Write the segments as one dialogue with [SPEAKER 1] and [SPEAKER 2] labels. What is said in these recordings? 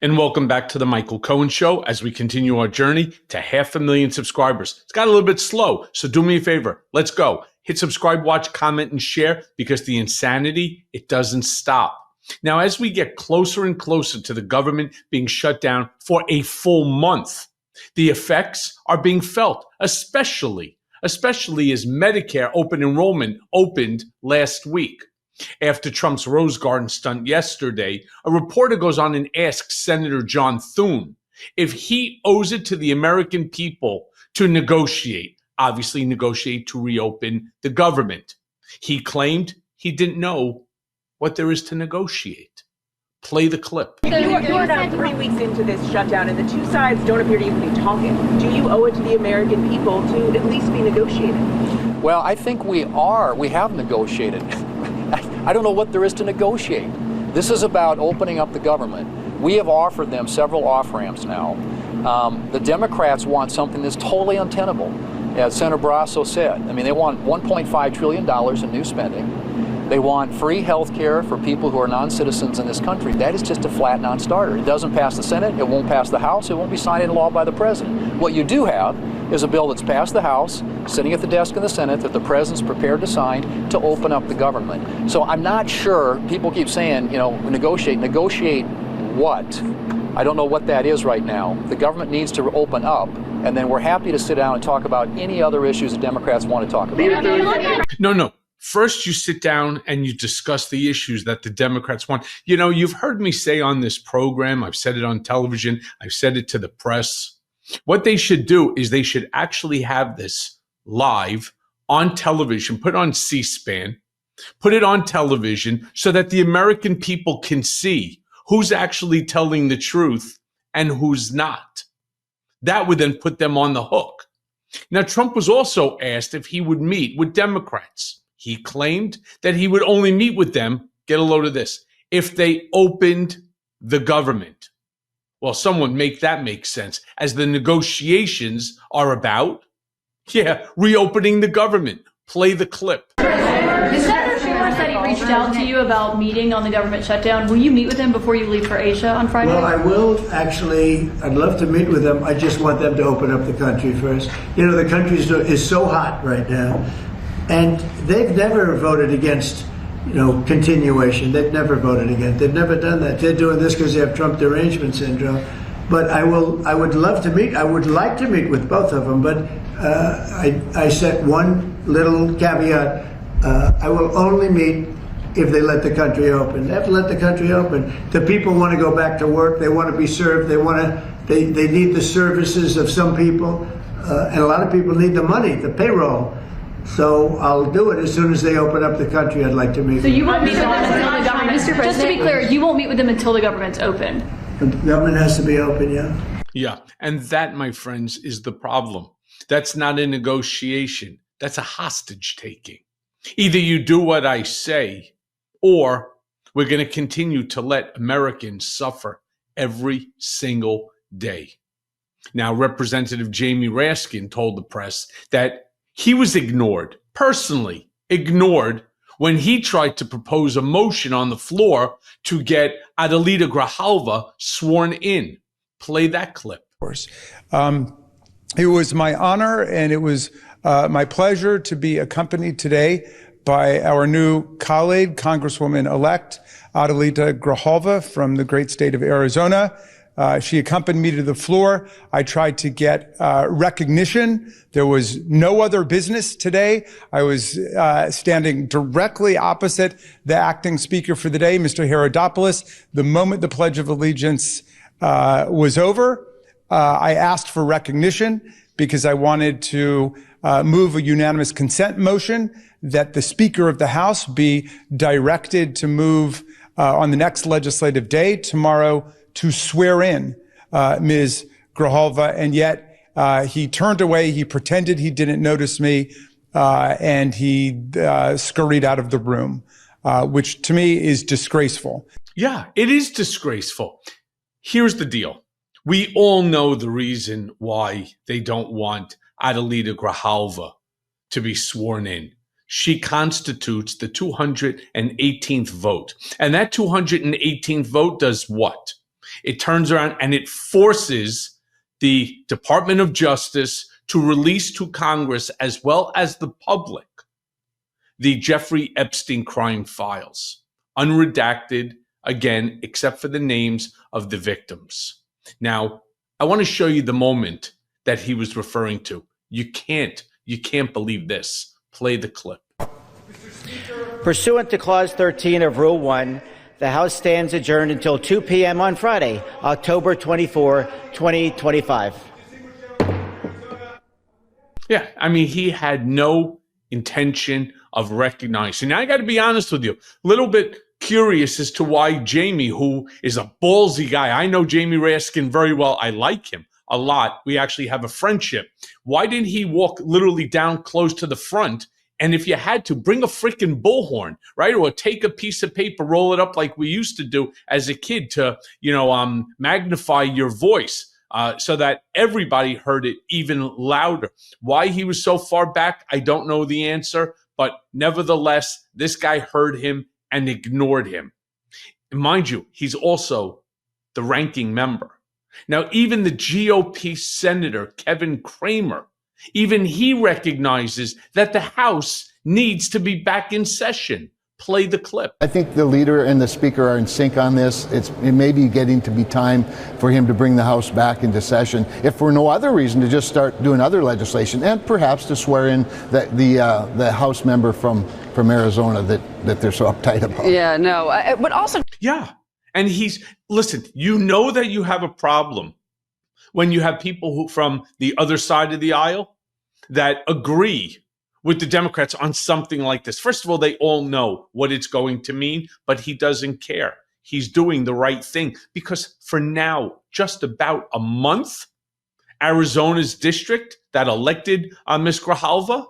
[SPEAKER 1] And welcome back to the Michael Cohen Show as we continue our journey to 500,000 subscribers. It's got a little bit slow, so do me a favor. Let's go. Hit subscribe, watch, comment, and share because the insanity, it doesn't stop. Now, as we get closer and closer to the government being shut down for a full month, the effects are being felt, especially as Medicare open enrollment opened last week. After Trump's Rose Garden stunt yesterday, a reporter goes on and asks Senator John Thune if he owes it to the American people to negotiate to reopen the government. He claimed he didn't know what there is to negotiate. Play the clip.
[SPEAKER 2] You are now 3 weeks into this shutdown, and the two sides don't appear to even be talking. Do you owe it to the American people to at least be negotiating?
[SPEAKER 3] Well, I think we have negotiated. I don't know what there is to negotiate. This is about opening up the government. We have offered them several off-ramps now. The Democrats want something that's totally untenable, as Senator Barrasso said. I mean, they want $1.5 trillion in new spending. They want free health care for people who are non-citizens in this country. That is just a flat non-starter. It doesn't pass the Senate, it won't pass the House, it won't be signed into law by the President. What you do have is a bill that's passed the House, sitting at the desk in the Senate, that the President's prepared to sign to open up the government. So I'm not sure, people keep saying, negotiate what? I don't know what that is right now. The government needs to open up, and then we're happy to sit down and talk about any other issues the Democrats want to talk about.
[SPEAKER 1] No. First, you sit down and you discuss the issues that the Democrats want. You know, you've heard me say on this program, I've said it on television, I've said it to the press. What they should do is they should actually have this live on television, put on C-SPAN, put it on television so that the American people can see who's actually telling the truth and who's not. That would then put them on the hook. Now, Trump was also asked if he would meet with Democrats. He claimed that he would only meet with them, get a load of this, if they opened the government. Well, someone make that make sense, as the negotiations are about, reopening the government. Play the clip.
[SPEAKER 4] Senator Schumer said he reached out to you about meeting on the government shutdown. Will you meet with him before you leave for Asia on Friday?
[SPEAKER 5] Well, I will actually. I'd love to meet with them. I just want them to open up the country first. You know, the country is so hot right now. And they've never voted against, continuation. They've never voted against. They've never done that. They're doing this because they have Trump derangement syndrome. But I would love to meet. I would like to meet with both of them. But I set one little caveat. I will only meet if they let the country open. They have to let the country open. The people want to go back to work. They want to be served. They need the services of some people, and a lot of people need the money, the payroll. So I'll do it as soon as they open up the country. I'd like to meet.
[SPEAKER 4] So you won't meet with them until the government. Just to be clear, you won't meet with them until the government's open.
[SPEAKER 5] The government has to be open, yeah.
[SPEAKER 1] Yeah, and that, my friends, is the problem. That's not a negotiation. That's a hostage taking. Either you do what I say, or we're going to continue to let Americans suffer every single day. Now, Representative Jamie Raskin told the press that he was personally ignored, when he tried to propose a motion on the floor to get Adelita Grijalva sworn in. Play that clip.
[SPEAKER 6] It was my honor and it was my pleasure to be accompanied today by our new colleague, Congresswoman-elect Adelita Grijalva from the great state of Arizona. She accompanied me to the floor. I tried to get recognition. There was no other business today. I was standing directly opposite the acting speaker for the day, Mr. Herodopoulos. The moment the Pledge of Allegiance was over, I asked for recognition because I wanted to move a unanimous consent motion that the Speaker of the House be directed to move on the next legislative day, tomorrow, to swear in Ms. Grijalva, and yet he turned away. He pretended he didn't notice me, and he scurried out of the room, which to me is disgraceful.
[SPEAKER 1] Yeah, it is disgraceful. Here's the deal. We all know the reason why they don't want Adelita Grijalva to be sworn in. She constitutes the 218th vote. And that 218th vote does what? It turns around and it forces the Department of Justice to release to Congress, as well as the public, the Jeffrey Epstein crime files, unredacted, again, except for the names of the victims. Now, I want to show you the moment that he was referring to. You can't believe this. Play the clip.
[SPEAKER 7] Pursuant to Clause 13 of Rule 1, the House stands adjourned until 2 p.m. on Friday, October 24, 2025.
[SPEAKER 1] Yeah, I mean, he had no intention of recognizing. Now, I got to be honest with you, a little bit curious as to why Jamie, who is a ballsy guy, I know Jamie Raskin very well. I like him a lot. We actually have a friendship. Why didn't he walk literally down close to the front? And if you had to, bring a freaking bullhorn, right? Or take a piece of paper, roll it up like we used to do as a kid to, magnify your voice so that everybody heard it even louder. Why he was so far back, I don't know the answer. But nevertheless, this guy heard him and ignored him. And mind you, he's also the ranking member. Now, even the GOP Senator, Kevin Cramer, even he recognizes that the House needs to be back in session. Play the clip.
[SPEAKER 8] I think the leader and the speaker are in sync on this. It may be getting to be time for him to bring the House back into session, if for no other reason, to just start doing other legislation, and perhaps to swear in the House member from Arizona that they're so uptight about.
[SPEAKER 9] Yeah, no, but also.
[SPEAKER 1] Yeah. And listen, you know that you have a problem when you have people who from the other side of the aisle that agree with the Democrats on something like this. First of all, they all know what it's going to mean, but he doesn't care. He's doing the right thing because for now, just about a month, Arizona's district that elected Ms. Grijalva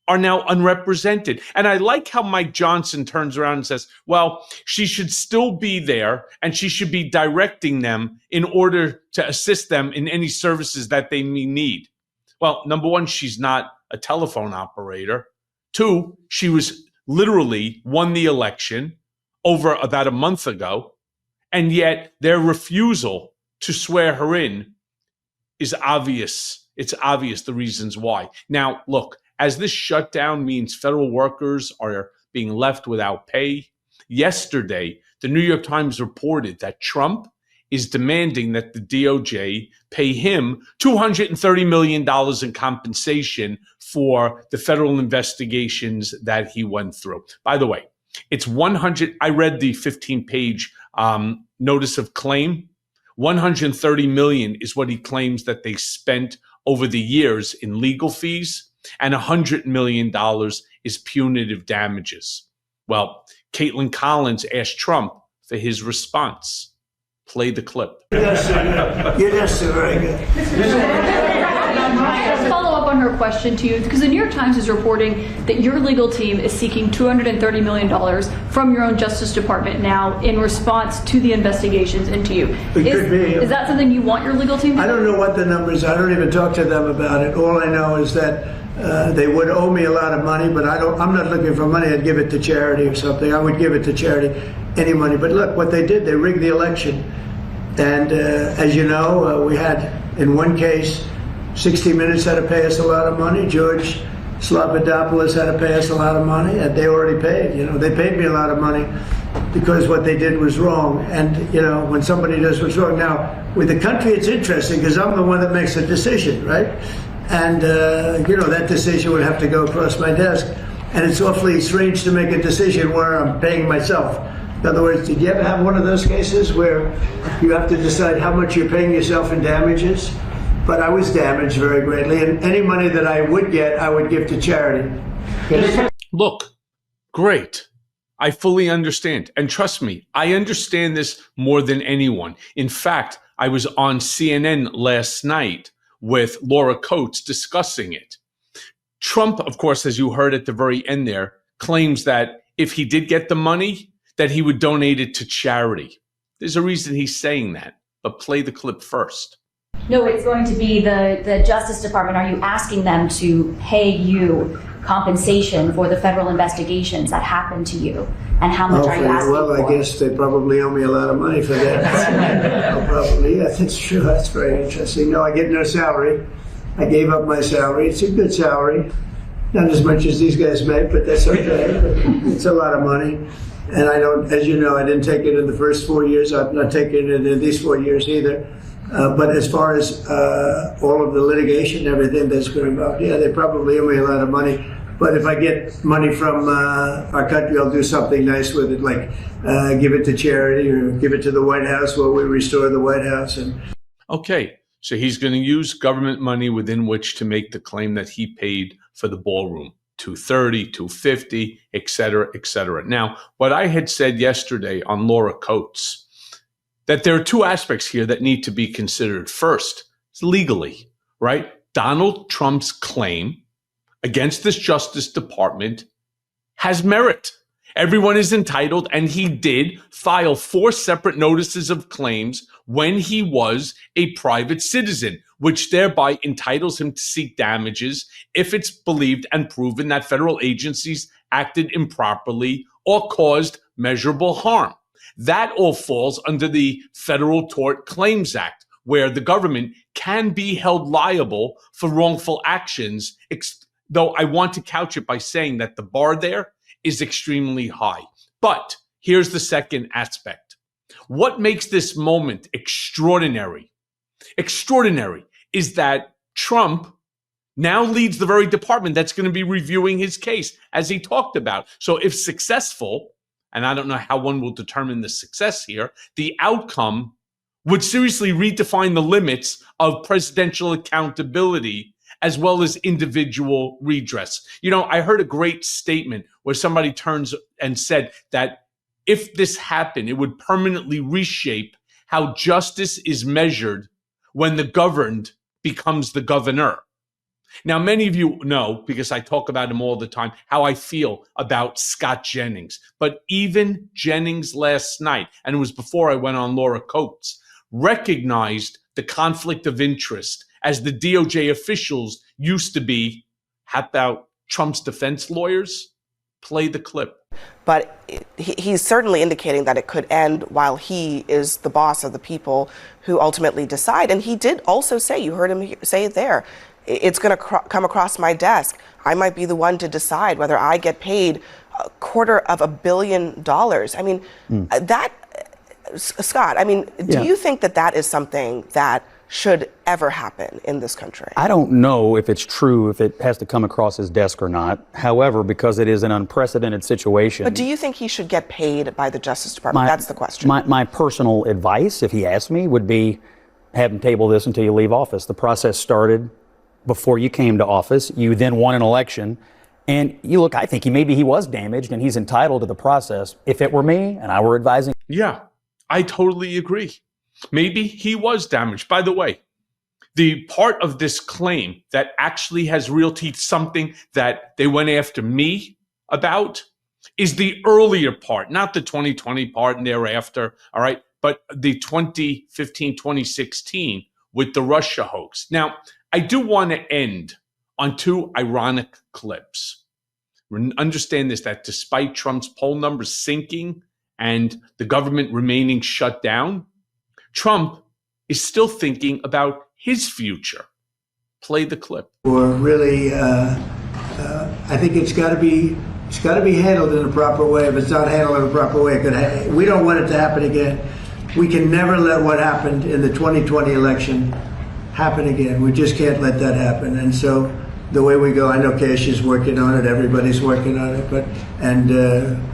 [SPEAKER 1] are now unrepresented. And I like how Mike Johnson turns around and says, well, she should still be there and she should be directing them in order to assist them in any services that they may need. Well, number one, she's not a telephone operator. Two, she was literally won the election over about a month ago. And yet their refusal to swear her in is obvious. It's obvious the reasons why. Now, look, as this shutdown means federal workers are being left without pay, yesterday, the New York Times reported that Trump is demanding that the DOJ pay him $230 million in compensation for the federal investigations that he went through. By the way, it's 100. I read the 15-page notice of claim. 130 million is what he claims that they spent over the years in legal fees, and $100 million is punitive damages. Well, Caitlin Collins asked Trump for his response. Play the clip.
[SPEAKER 5] Yes, sir. Very good.
[SPEAKER 4] Follow up on her question to you, because the New York Times is reporting that your legal team is seeking $230 million from your own Justice Department now in response to the investigations into you. Is that something you want your legal team to do?
[SPEAKER 5] I don't know what the numbers are. I don't even talk to them about it. All I know is that they would owe me a lot of money, but I'm not looking for money. I'd give it to charity or something. I would give it to charity, any money. But look, what they did, they rigged the election. And as you know, we had, in one case, 60 Minutes had to pay us a lot of money. George Slobodanopoulos had to pay us a lot of money, and they already paid. They paid me a lot of money because what they did was wrong. And, when somebody does what's wrong. Now, with the country, it's interesting because I'm the one that makes the decision, right? And, that decision would have to go across my desk. And it's awfully strange to make a decision where I'm paying myself. In other words, did you ever have one of those cases where you have to decide how much you're paying yourself in damages? But I was damaged very greatly, and any money that I would get, I would give to charity.
[SPEAKER 1] Look, great. I fully understand. And trust me, I understand this more than anyone. In fact, I was on CNN last night with Laura Coates discussing it. Trump, of course, as you heard at the very end there, claims that if he did get the money, that he would donate it to charity. There's a reason he's saying that, but play the clip first.
[SPEAKER 10] No, it's going to be the Justice Department. Are you asking them to pay you compensation for the federal investigations that happened to you? And how much are you asking
[SPEAKER 5] well,
[SPEAKER 10] for?
[SPEAKER 5] I guess they probably owe me a lot of money for that. Oh, probably, yeah, that's true. That's very interesting. No, I get no salary. I gave up my salary. It's a good salary. Not as much as these guys make, but that's okay. It's a lot of money. And I don't, as you know, I didn't take it in the first 4 years. I'm not taking it in these 4 years either. But as far as all of the litigation and everything that's been involved, yeah, they probably owe me a lot of money. But if I get money from our country, I'll do something nice with it, like give it to charity or give it to the White House while we restore the White House. And
[SPEAKER 1] Okay, so he's going to use government money within which to make the claim that he paid for the ballroom, $230, $250, et cetera, et cetera. Now, what I had said yesterday on Laura Coates, that there are two aspects here that need to be considered. First, legally, right? Donald Trump's claim against this Justice Department has merit. Everyone is entitled, and he did file 4 separate notices of claims when he was a private citizen, which thereby entitles him to seek damages if it's believed and proven that federal agencies acted improperly or caused measurable harm. That all falls under the Federal Tort Claims Act, where the government can be held liable for wrongful actions, though I want to couch it by saying that the bar there is extremely high. But here's the second aspect. What makes this moment extraordinary is that Trump now leads the very department that's going to be reviewing his case, as he talked about. So if successful, and I don't know how one will determine the success here, the outcome would seriously redefine the limits of presidential accountability as well as individual redress. You know, I heard a great statement where somebody turns and said that if this happened, it would permanently reshape how justice is measured when the governed becomes the governor. Now, many of you know, because I talk about him all the time, how I feel about Scott Jennings. But even Jennings last night, and it was before I went on Laura Coates, recognized the conflict of interest as the DOJ officials used to be. How about Trump's defense lawyers? Play the clip.
[SPEAKER 9] But he's certainly indicating that it could end while he is the boss of the people who ultimately decide. And he did also say, you heard him say it there, it's going to come across my desk. I might be the one to decide whether I get paid $250 million. I mean, that, Scott, I mean, do you think that that is something that should ever happen in this country?
[SPEAKER 11] I don't know if it's true, if it has to come across his desk or not. However, because it is an unprecedented situation.
[SPEAKER 9] But do you think he should get paid by the Justice Department? That's the question.
[SPEAKER 11] My personal advice, if he asked me, would be have him table this until you leave office. The process started before you came to office. You then won an election. And you look, I think maybe he was damaged and he's entitled to the process. If it were me and I were advising.
[SPEAKER 1] Yeah, I totally agree. Maybe he was damaged. By the way, the part of this claim that actually has real teeth, something that they went after me about, is the earlier part, not the 2020 part and thereafter, all right, but the 2015, 2016 with the Russia hoax. Now, I do want to end on 2 ironic clips. Understand this, that despite Trump's poll numbers sinking and the government remaining shut down, Trump is still thinking about his future. Play the clip.
[SPEAKER 5] Or really, I think it's got to be handled in a proper way. If it's not handled in a proper way, we don't want it to happen again. We can never let what happened in the 2020 election happen again. We just can't let that happen. And so the way we go, I know Cash is working on it. Everybody's working on it, and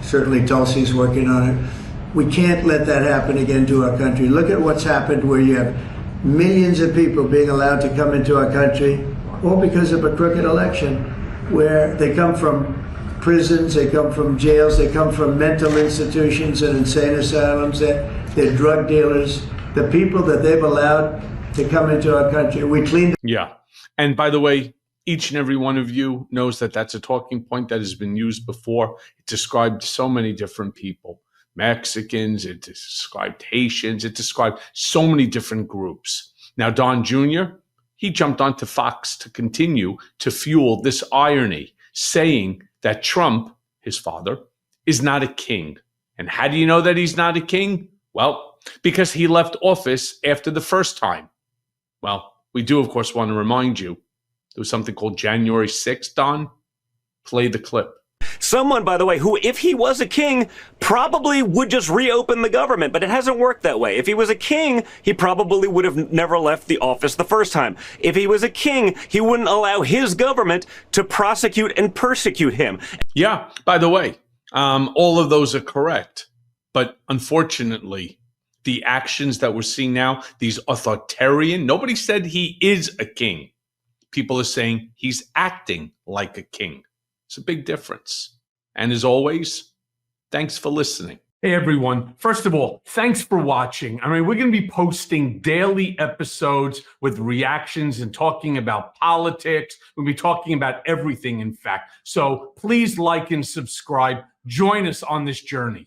[SPEAKER 5] certainly Tulsi's working on it. We can't let that happen again to our country. Look at what's happened where you have millions of people being allowed to come into our country, all because of a crooked election, where they come from prisons, they come from jails, they come from mental institutions and insane asylums, they're drug dealers. The people that they've allowed to come into our country, we cleaned.
[SPEAKER 1] Yeah. And by the way, each and every one of you knows that that's a talking point that has been used before. It described so many different people. Mexicans, it described Haitians, it described so many different groups. Now, Don Jr., he jumped onto Fox to continue to fuel this irony, saying that Trump, his father, is not a king. And how do you know that he's not a king? Well, because he left office after the first time. Well, we do, of course, want to remind you there was something called January 6th, Don. Play the clip.
[SPEAKER 12] Someone, by the way, who, if he was a king, probably would just reopen the government, but it hasn't worked that way. If he was a king, he probably would have never left the office the first time. If he was a king, he wouldn't allow his government to prosecute and persecute him.
[SPEAKER 1] Yeah, by the way, all of those are correct. But unfortunately, the actions that we're seeing now, these authoritarian, nobody said he is a king. People are saying he's acting like a king. It's a big difference. And as always, thanks for listening. Hey, everyone. First of all, thanks for watching. I mean, we're going to be posting daily episodes with reactions and talking about politics. We'll be talking about everything, in fact. So please like and subscribe. Join us on this journey.